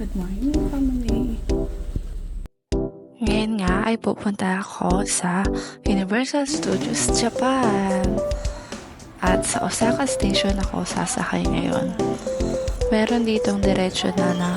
Good morning, family. Ngayon nga ay pupunta ako sa Universal Studios Japan. At sa Osaka Station ako sasakay ngayon. Meron ditong diretsyo na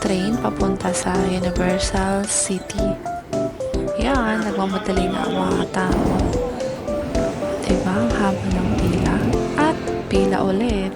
train papunta sa Universal City. Yan, nagmamadali na ang mga tao. Diba? Ang haba ng pila. At pila ulit.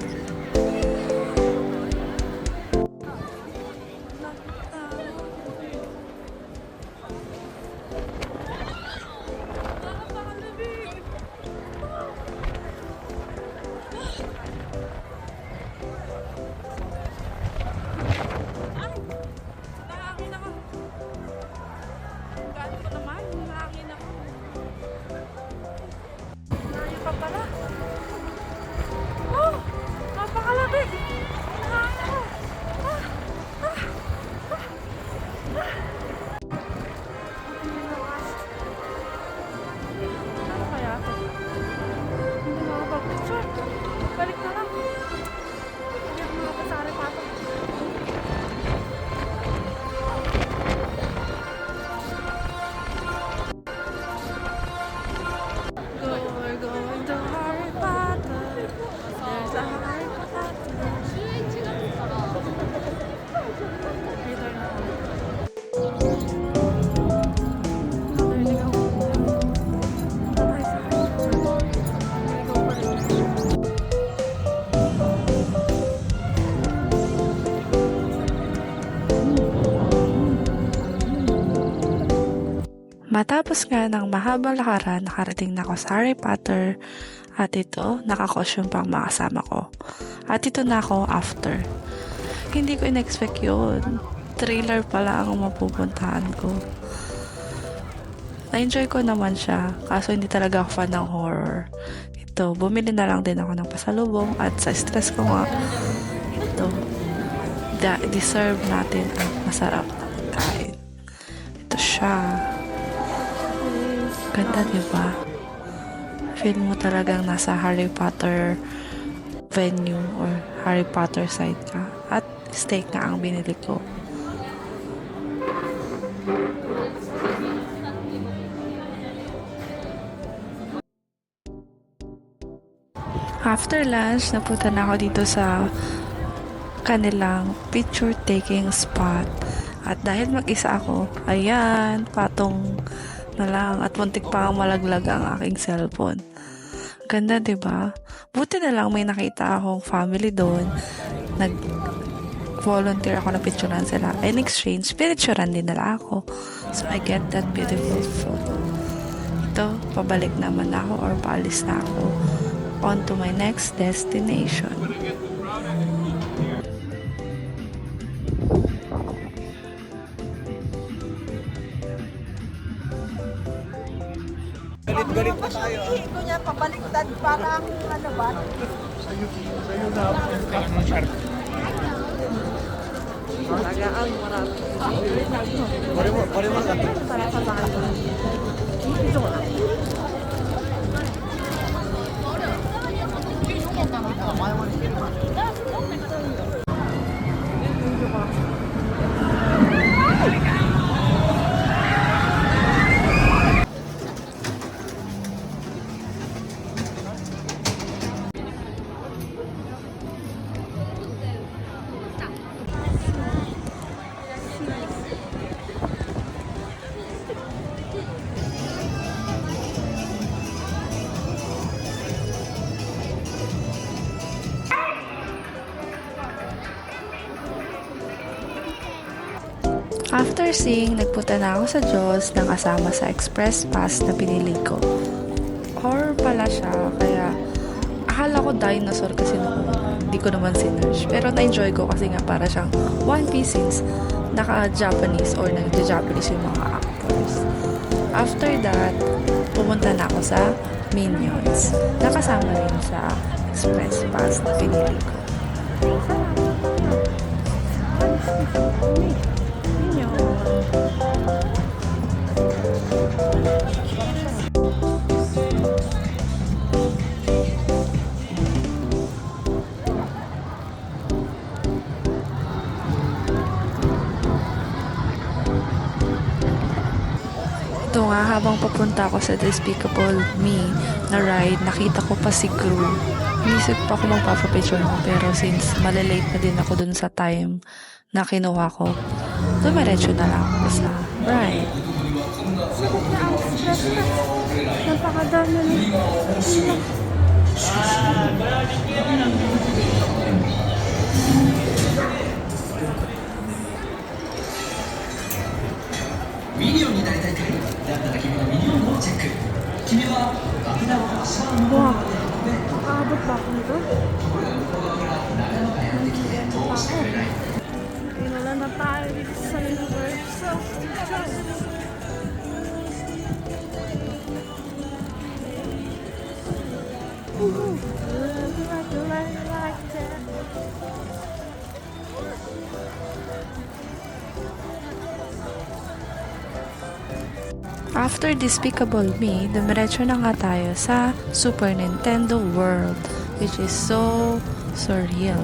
Matapos nga ng mahabang lakaran, nakarating na ako sa Harry Potter at ito, naka-costume pang mga kasama ko. At ito na ako after. Hindi ko in-expect yun. Trailer pala ang mapupuntahan ko. Na-enjoy ko naman siya, kaso hindi talaga ako fan ng horror. Ito, bumili na lang din ako ng pasalubong at sa stress ko nga, ito, deserve natin ang masarap na pagkain. Ito siya. Ganda, diba? Feel mo talagang nasa Harry Potter venue or Harry Potter side ka. At steak nga ang binili ko. After lunch, napunta na ako dito sa kanilang picture taking spot. At dahil mag-isa ako, ayan, patong na lang at muntik pa ang malaglag ang aking cellphone. Ganda, 'di ba? Buti na lang may nakita akong family doon. Nag-volunteer ako na picturean sila. In exchange, pinicturean din nila ako. So, I get that beautiful photo. Ito, pabalik naman ako or paalis na ako on to my next destination. Galit na tayo. Iko niya pabaliktad parang ano ba? Sa'yo na. Talagang marami. Pare mo ka. Para sa bahay ko. Ito na. After seeing, nagpunta na ako sa Jaws na kasama sa express pass na pinili ko. Horror pala siya, kaya akala ko dinosaur kasi noon. Hindi ko naman sinerge. Pero na-enjoy ko kasi nga para siyang One Piece since naka-Japanese or nag-Japanese yung mga actors. After that, pumunta na ako sa Minions. Nakasama rin sa express pass na pinili ko. Ito nga, habang papunta ako sa Despicable Me na ride, nakita ko pa si Gru. Inisip pa ako magpapapicture mo, pero since malilate na din ako dun sa time na kinuha ko, dumiretso na lang ako sa ride. Napakadami na. Wow. Aabot ba ako nito? Pinala na tayo dito sa Universal Studios. Like that. After Despicable Me, dumiretso na nga tayo sa Super Nintendo World, which is so surreal.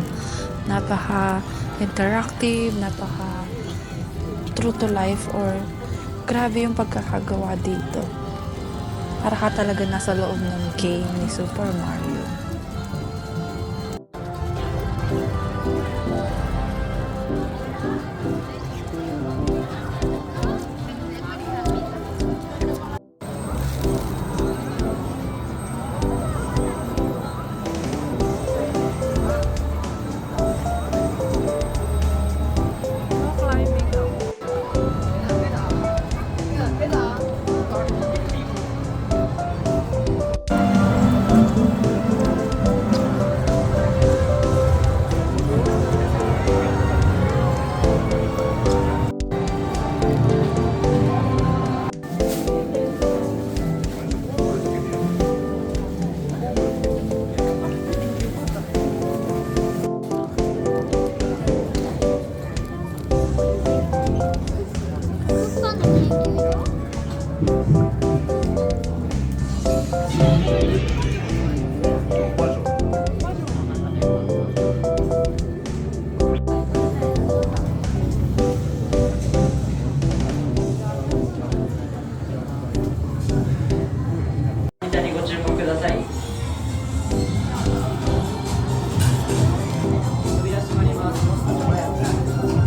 Napaka-interactive, napaka-true to life, or grabe yung pagkakagawa dito. Para ka talaga nasa loob ng game ni Super Mario.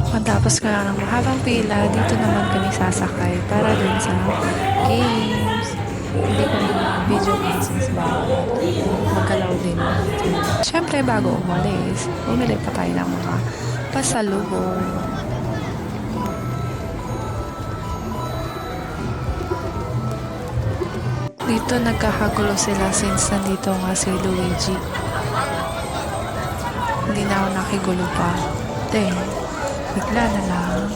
Pagtapos ko lang ng mahabang pila, dito naman kami sasakay para dun sa games. Hindi ko na video games since bago magalaw din. Siyempre, bago umalis, bumili pa tayo ng mga pasalubong. Dito nagkakagulo sila since nandito nga si Luigi. Hindi na ako nakigulo pa. Then, bigla na lang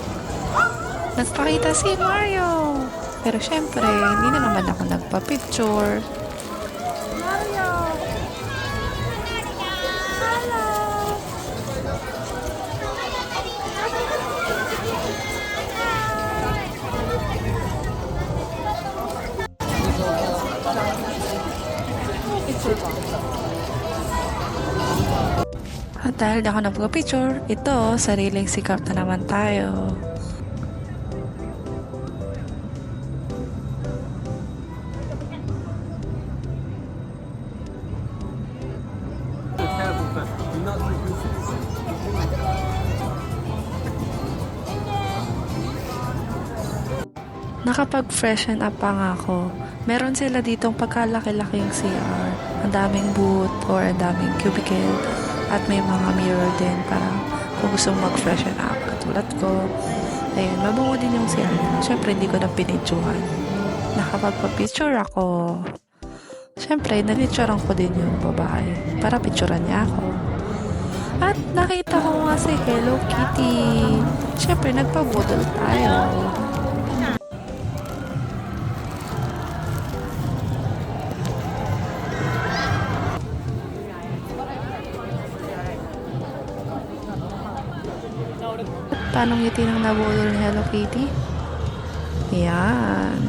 nagpakita si Mario. Pero syempre, hindi na naman ako nagpa-picture. Mario! Hello! Picture ba? At dahil di ako nagpa-picture, ito, sariling sikap na naman tayo. Nakapag-freshen up pa nga ako. Meron sila ditong pagkalaki-laking CR. Ang daming booth or ang daming cubicle. At may mga mirror din para kung gusto mong mag-freshen up. Katulad ko. Ayun, mabango din yung CR. Siyempre, hindi ko na pinidyohan. Nakapagpa-picture ako. Siyempre, napicturean ko din yung babae para picturean niya ako. At nakita ko nga si Hello Kitty. Siyempre, nagpabudol tayo. Paano ngiti ng nabudol ni Hello Kitty? Yan.